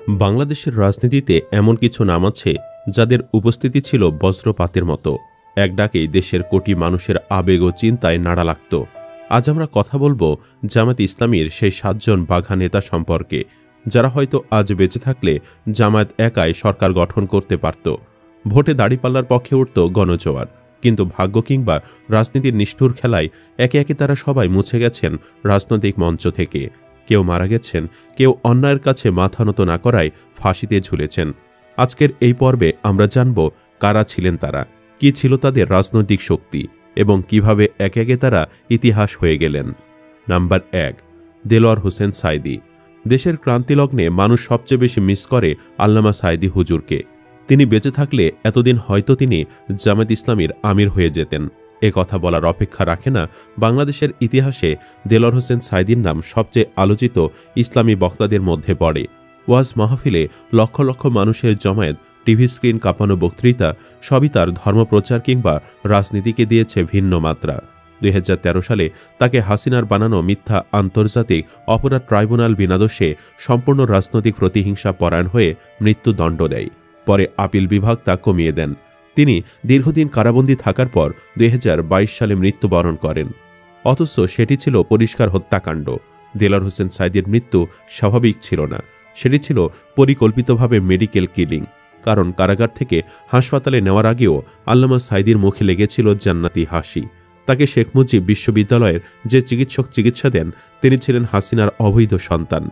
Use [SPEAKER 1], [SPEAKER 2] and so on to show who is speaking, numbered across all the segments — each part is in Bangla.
[SPEAKER 1] বাংলাদেশের রাজনীতিতে এমন কিছু নাম আছে যাদের উপস্থিতি ছিল বজ্রপাতের মতো, এক ডাকেই দেশের কোটি মানুষের আবেগ ও চিন্তায় নাড়া লাগত। আজ আমরা কথা বলবো জামায়াত ইসলামীর সেই ৭ জন বাঘা নেতা সম্পর্কে, যারা হয়তো আজ বেঁচে থাকলে জামায়াত একাই সরকার গঠন করতে পারত। ভোটে দাড়িপাল্লার পক্ষে উঠত গণজোয়ার, কিন্তু ভাগ্য কিংবা রাজনীতির নিষ্ঠুর খেলায় একে একে তারা সবাই মুছে গেছেন রাজনৈতিক মঞ্চ থেকে। কেউ মারা গেছেন, কেউ অন্যায়ের কাছে মাথা নত না করায় ফাঁসিতে ঝুলেছেন। আজকের এই পর্বে আমরা জানব কারা ছিলেন তারা, কি ছিল তাদের রাজনৈতিক শক্তি এবং কিভাবে একে একে তারা ইতিহাস হয়ে গেলেন। নাম্বার ১, দেলোয়ার হোসেন সাঈদী। দেশের ক্রান্তিলগ্নে মানুষ সবচেয়ে বেশি মিস করে আল্লামা সাঈদী হুজুরকে। তিনি বেঁচে থাকলে এতদিন হয়তো তিনি জামায়াত ইসলামীর আমির হয়ে যেতেন। এ কথা বলার অপেক্ষা রাখে না, বাংলাদেশের ইতিহাসে দেলোয়ার হোসেন সাঈদীর নাম সবচেয়ে আলোচিত ইসলামী বক্তাদের মধ্যে পড়ে। ওয়াজ মাহফিলে লক্ষ লক্ষ মানুষের জমায়েত, টিভি স্ক্রিন কাঁপানো বক্তৃতা, সবই তার ধর্মপ্রচার কিংবা রাজনীতিকে দিয়েছে ভিন্ন মাত্রা। ২০১৩ সালে তাকে হাসিনার বানানো মিথ্যা আন্তর্জাতিক অপরাধ ট্রাইব্যুনাল বিনা দোষে সম্পূর্ণ রাজনৈতিক প্রতিহিংসা পরায়ণ হয়ে মৃত্যুদণ্ড দেয়। পরে আপিল বিভাগ তা কমিয়ে দেন। তিনি দীর্ঘদিন কারাবন্দী থাকার পর ২০২২ সালে মৃত্যুবরণ করেন। অথচ সেটি ছিল পরিষ্কার হত্যাকাণ্ড। দেলোয়ার হোসেন সাঈদীর মৃত্যু স্বাভাবিক ছিল না, সেটি ছিল পরিকল্পিতভাবে মেডিকেল কিলিং। কারণ কারাগার থেকে হাসপাতালে নেওয়ার আগেও আল্লামা সাঈদীর মুখে লেগেছিল জান্নাতি হাসি। তাকে শেখ মুজিব বিশ্ববিদ্যালয়ের যে চিকিৎসক চিকিৎসা দেন, তিনি ছিলেন হাসিনার অবৈধ সন্তান।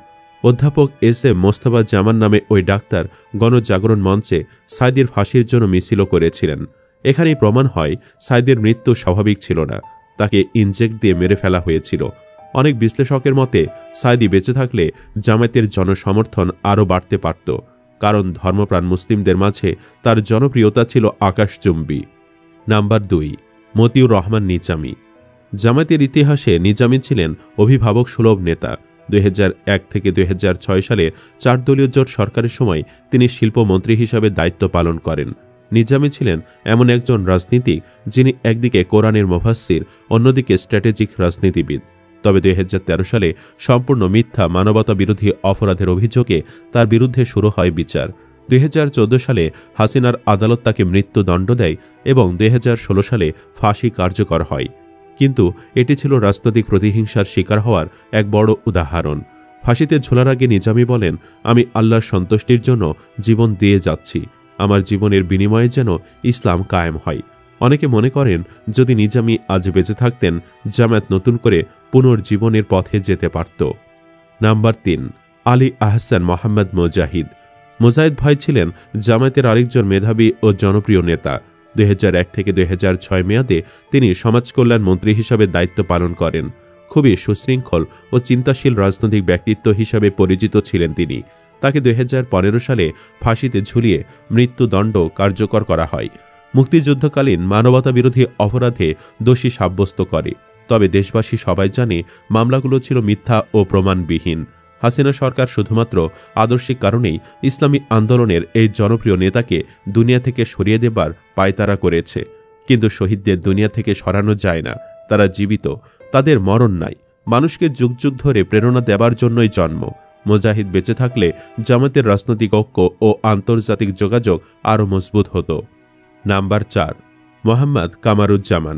[SPEAKER 1] অধ্যাপক এস.এম. মোস্তফা জামান নামে ওই ডাক্তার গণজাগরণ মঞ্চে সাঈদীর ফাঁসির জন্য মিছিলও করেছিলেন। এখানেই প্রমাণ হয় সাঈদীর মৃত্যু স্বাভাবিক ছিল না, তাকে ইনজেক্ট দিয়ে মেরে ফেলা হয়েছিল। অনেক বিশ্লেষকের মতে সাঈদী বেঁচে থাকলে জামায়াতের জনসমর্থন আরও বাড়তে পারত, কারণ ধর্মপ্রাণ মুসলিমদের মাঝে তার জনপ্রিয়তা ছিল আকাশচুম্বী। নাম্বার ২, মতিউর রহমান নিজামী। জামায়াতের ইতিহাসে নিজামী ছিলেন অভিভাবক সুলভ নেতা। ২০০১ থেকে ২০০৬ সালে ৪ দলীয় জোট সরকারের সময় তিনি শিল্পমন্ত্রী হিসাবে দায়িত্ব পালন করেন। নিজামী ছিলেন এমন একজন রাজনীতিক যিনি একদিকে কোরআনের মুফাসসির, অন্যদিকে স্ট্র্যাটেজিক রাজনীতিবিদ। তবে ২০১৩ সালে সম্পূর্ণ মিথ্যা মানবতা বিরোধী অপরাধের অভিযোগে তার বিরুদ্ধে শুরু হয় বিচার। ২০১৪ সালে হাসিনার আদালত তাকে মৃত্যুদণ্ড দেয় এবং ২০১৬ সালে ফাঁসি কার্যকর হয়। কিন্তু এটি ছিল রাজনৈতিক প্রতিহিংসার শিকার হওয়ার এক বড় উদাহরণ। ফাঁসিতে ঝোলার আগে নিজামী বলেন, আমি আল্লাহর সন্তুষ্টির জন্য জীবন দিয়ে যাচ্ছি, আমার জীবনের বিনিময়ে যেন ইসলাম কায়েম হয়। অনেকে মনে করেন যদি নিজামী আজ বেঁচে থাকতেন, জামায়াত নতুন করে পুনর্জীবনের পথে যেতে পারত। নাম্বার ৩, আলী আহসান মোহাম্মদ মুজাহিদ। মুজাহিদ ভাই ছিলেন জামায়াতের আরেকজন মেধাবী ও জনপ্রিয় নেতা। ২০০১ থেকে ২০০৬ মেয়াদে তিনি সমাজ কল্যাণ মন্ত্রী হিসাবে দায়িত্ব পালন করেন। খুবই সুশৃঙ্খল ও চিন্তাশীল রাজনৈতিক ব্যক্তিত্ব হিসাবে পরিচিত ছিলেন তিনি। তাকে ২০১৫ সালে ফাঁসিতে ঝুলিয়ে মৃত্যুদণ্ড কার্যকর করা হয়। মুক্তিযুদ্ধকালীন মানবতা বিরোধী অপরাধে দোষী সাব্যস্ত করে। তবে দেশবাসী সবাই জানে মামলাগুলো ছিল মিথ্যা ও প্রমাণবিহীন। হাসিনা সরকার শুধুমাত্র আদর্শিক কারণেই ইসলামী আন্দোলনের এই জনপ্রিয় নেতাকে দুনিয়া থেকে সরিয়ে দেবার পায়তারা করেছে। কিন্তু শহীদদের দুনিয়া থেকে সরানো যায় না, তারা জীবিত, তাদের মরণ নাই। মানুষকে যুগ যুগ ধরে প্রেরণা দেবার জন্যই জন্ম। মুজাহিদ বেঁচে থাকলে জামায়াতের রাজনৈতিক ঐক্য ও আন্তর্জাতিক যোগাযোগ আরও মজবুত হতো। নাম্বার ৪, মোহাম্মদ কামারুজ্জামান।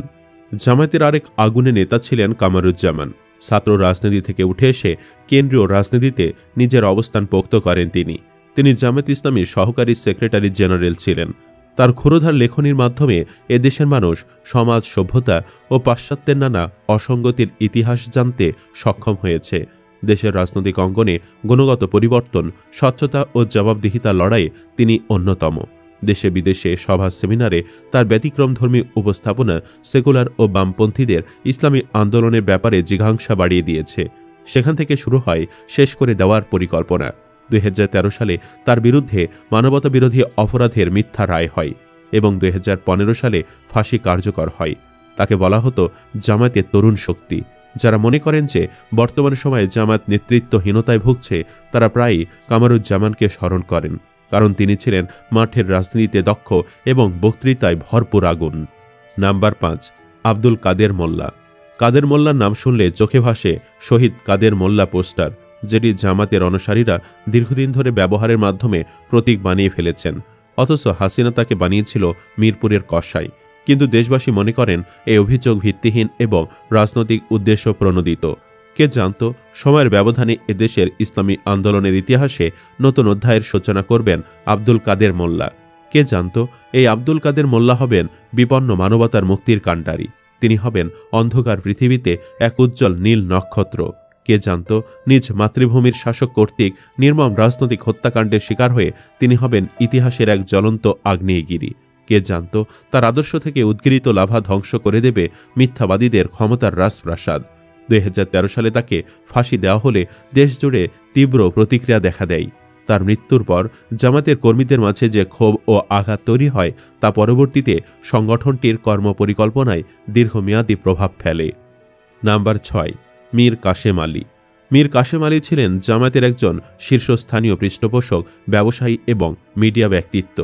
[SPEAKER 1] জামায়াতের আরেক আগুনে নেতা ছিলেন কামারুজ্জামান। ছাত্র রাজনীতি থেকে উঠে এসে কেন্দ্রীয় রাজনীতিতে নিজের অবস্থান পোক্ত করেন তিনি জামায়াত ইসলামীর সহকারী সেক্রেটারি জেনারেল ছিলেন। তার ক্ষুরোধার লেখনীর মাধ্যমে এদেশের মানুষ সমাজ, সভ্যতা ও পাশ্চাত্যের নানা অসঙ্গতির ইতিহাস জানতে সক্ষম হয়েছে। দেশের রাজনৈতিক অঙ্গনে গুণগত পরিবর্তন, স্বচ্ছতা ও জবাবদিহিতার লড়াইয়ে তিনি অন্যতম। দেশে বিদেশে সভা সেমিনারে তার ব্যতিক্রমধর্মী উপস্থাপনা সেকুলার ও বামপন্থীদের ইসলামী আন্দোলনের ব্যাপারে জিঘাংসা বাড়িয়ে দিয়েছে। সেখান থেকে শুরু হয় শেষ করে দেওয়ার পরিকল্পনা। ২০১৩ সালে তার বিরুদ্ধে মানবতা বিরোধী অপরাধের মিথ্যা রায় হয় এবং ২০১৫ সালে ফাঁসি কার্যকর হয়। তাকে বলা হতো জামায়াতের তরুণ শক্তি। যারা মনে করেন যে বর্তমান সময়ে জামায়াত নেতৃত্বহীনতায় ভুগছে, তারা প্রায়ই কামারুজ্জামানকে স্মরণ করেন, কারণ তিনি ছিলেন মাঠের রাজনীতিতে দক্ষ এবং বক্তৃতায় ভরপুর আগুন। নাম্বার ৫, আব্দুল কাদের মোল্লা। কাদের মোল্লার নাম শুনলে চোখে ভাসে শহীদ কাদের মোল্লা পোস্টার। যেটি জামাতের অনুসারীরা দীর্ঘদিন ধরে ব্যবহারের মাধ্যমে প্রতীক বানিয়ে ফেলেছেন। অথচ হাসিনা তাকে বানিয়েছিল মিরপুরের কসাই। কিন্তু দেশবাসী মনে করেন এই অভিযোগ ভিত্তিহীন এবং রাজনৈতিক উদ্দেশ্য প্রণোদিত। কে জানত সময়ের ব্যবধানে এদেশের ইসলামী আন্দোলনের ইতিহাসে নতুন অধ্যায়ের সূচনা করবেন আব্দুল কাদের মোল্লা। কে জানত এই আব্দুল কাদের মোল্লা হবেন বিপন্ন মানবতার মুক্তির কাণ্ডারি। তিনি হবেন অন্ধকার পৃথিবীতে এক উজ্জ্বল নীল নক্ষত্র। কে জানত নিজ মাতৃভূমির শাসক কর্তৃক নির্মম রাজনৈতিক হত্যাকাণ্ডের শিকার হয়ে তিনি হবেন ইতিহাসের এক জ্বলন্ত আগ্নেয়গিরি। কে জানত তার আদর্শ থেকে উদ্গীরিত লাভা ধ্বংস করে দেবে মিথ্যাবাদীদের ক্ষমতার রাজপ্রাসাদ। 2013 সালে তাকে ফাঁসি দেওয়া হলে দেশজুড়ে তীব্র প্রতিক্রিয়া দেখা দেয়। তার মৃত্যুর পর জামাতের কর্মীদের মাঝে যে ক্ষোভ ও আঘাত তৈরি হয় তা পরবর্তীতে সংগঠনটির কর্মপরিকল্পনায় দীর্ঘমেয়াদী প্রভাব ফেলে। নাম্বার 6, মীর কাশেম আলী। মীর কাশেম আলী ছিলেন জামায়াতের একজন শীর্ষস্থানীয় পৃষ্ঠপোষক, ব্যবসায়ী এবং মিডিয়া ব্যক্তিত্ব।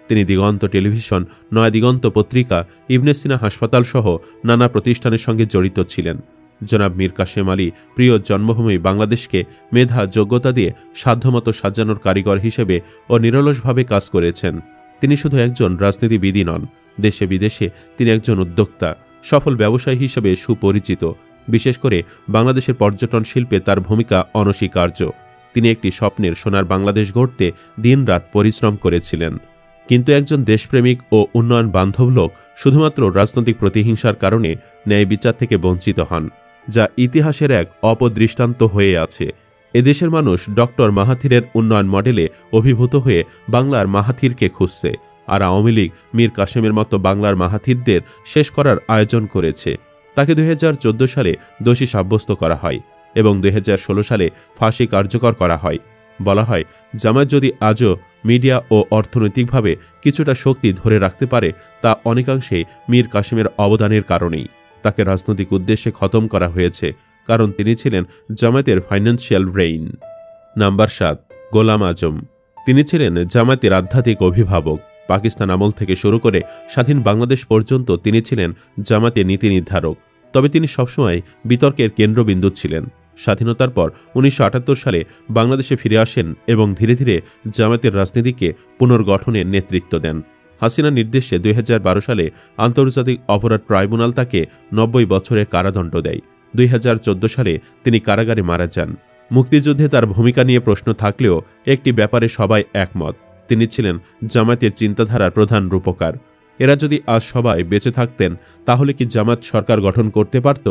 [SPEAKER 1] তিনি দিগন্ত টেলিভিশন, নয়া দিগন্ত পত্রিকা, ইবনে সিনা হাসপাতাল সহ নানা প্রতিষ্ঠানের সঙ্গে জড়িত ছিলেন। জনাব মীর কাশেম আলী প্রিয় জন্মভূমি বাংলাদেশকে মেধা যোগ্যতা দিয়ে সাধ্যমতো সাজানোর কারিগর হিসেবে ও নিরলসভাবে কাজ করেছেন। তিনি শুধু একজন রাজনীতিবিদই নন, দেশে বিদেশে তিনি একজন উদ্যোক্তা, সফল ব্যবসায়ী হিসেবে সুপরিচিত। বিশেষ করে বাংলাদেশের পর্যটন শিল্পে তার ভূমিকা অনস্বীকার্য। তিনি একটি স্বপ্নের সোনার বাংলাদেশ গড়তে দিনরাত পরিশ্রম করেছিলেন। কিন্তু একজন দেশপ্রেমিক ও উন্নয়ন বান্ধব লোক শুধুমাত্র রাজনৈতিক প্রতিহিংসার কারণে ন্যায় বিচার থেকে বঞ্চিত হন, যা ইতিহাসের এক অপদৃষ্টান্ত হয়ে আছে। এদেশের মানুষ ডক্টর মাহাথিরের উন্নয়ন মডেলে অভিভূত হয়ে বাংলার মাহাথিরকে খুঁজছে, আর আওয়ামী লীগ মীর কাশেমের মতো বাংলার মাহাথিরদের শেষ করার আয়োজন করেছে। তাকে 2014 সালে দোষী সাব্যস্ত করা হয় এবং 2016 সালে ফাঁসি কার্যকর করা হয়। বলা হয়, জামায়াত যদি আজও মিডিয়া ও অর্থনৈতিকভাবে কিছুটা শক্তি ধরে রাখতে পারে তা অনেকাংশে মীর কাশেমের অবদানের কারণেই। তাকে রাজনৈতিক উদ্দেশ্যে খতম করা হয়েছে, কারণ তিনি ছিলেন জামায়াতের financial brain. Number 7, Golam Azam. তিনি ছিলেন জামায়াতের আধ্যাত্মিক অভিভাবক। পাকিস্তান আমল থেকে শুরু করে স্বাধীন বাংলাদেশ পর্যন্ত তিনি ছিলেন জামায়াতের নীতি নির্ধারক। তবে তিনি সবসময় বিতর্কের কেন্দ্রবিন্দু ছিলেন। স্বাধীনতার পর 1978 সালে বাংলাদেশে ফিরে আসেন এবং ধীরে ধীরে জামায়াতের রাজনীতিকে পুনর্গঠনের নেতৃত্ব দেন। হাসিনার নির্দেশে 2012 সালে আন্তর্জাতিক অপরাধ ট্রাইব্যুনাল তাকে 90 বছরের কারাদণ্ড দেয়। 2014 সালে তিনি কারাগারে মারা যান। মুক্তিযুদ্ধে তার ভূমিকা নিয়ে প্রশ্ন থাকলেও একটি ব্যাপারে সবাই একমত, তিনি ছিলেন জামায়াতের চিন্তাধারার প্রধান রূপকার। এরা যদি আজ সবাই বেঁচে থাকতেন তাহলে কি জামায়াত সরকার গঠন করতে পারত?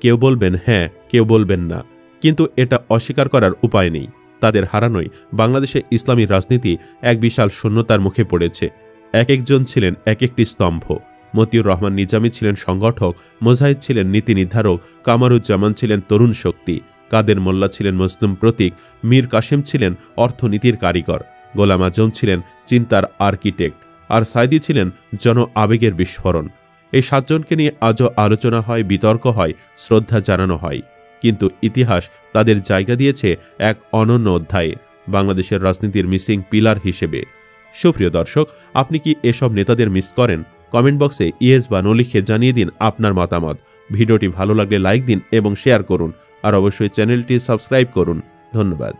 [SPEAKER 1] কেউ বলবেন হ্যাঁ, কেউ বলবেন না, কিন্তু এটা অস্বীকার করার উপায় নেই। তাদের হারানোয় বাংলাদেশে ইসলামী রাজনীতি এক বিশাল শূন্যতার মুখে পড়েছে। এক একজন ছিলেন এক একটি স্তম্ভ। মতিউর রহমান নিজামী ছিলেন সংগঠক, মোজাহিদ ছিলেন নীতি নির্ধারক, কামারুজ্জামান ছিলেন তরুণ শক্তি, কাদের মোল্লা ছিলেন মজলুম প্রতীক, মীর কাশেম ছিলেন অর্থনীতির কারিগর, গোলাম আজম ছিলেন চিন্তার আর্কিটেক্ট, আর সাইদি ছিলেন জন আবেগের বিস্ফোরণ। এই 7 জনকে নিয়ে আজও আলোচনা হয়, বিতর্ক হয়, শ্রদ্ধা জানানো হয়, কিন্তু ইতিহাস তাদের জায়গা দিয়েছে এক অনন্য অধ্যায়ে, বাংলাদেশের রাজনীতির মিসিং পিলার হিসেবে। সুপ্রিয় দর্শক, আপনি কি এসব নেতাদের মিস করেন? কমেন্ট বক্সে ইয়েস বা নো লিখে জানিয়ে দিন আপনার মতামত। ভিডিওটি ভালো লাগলে লাইক দিন এবং শেয়ার করুন, আর অবশ্যই চ্যানেলটি সাবস্ক্রাইব করুন। ধন্যবাদ।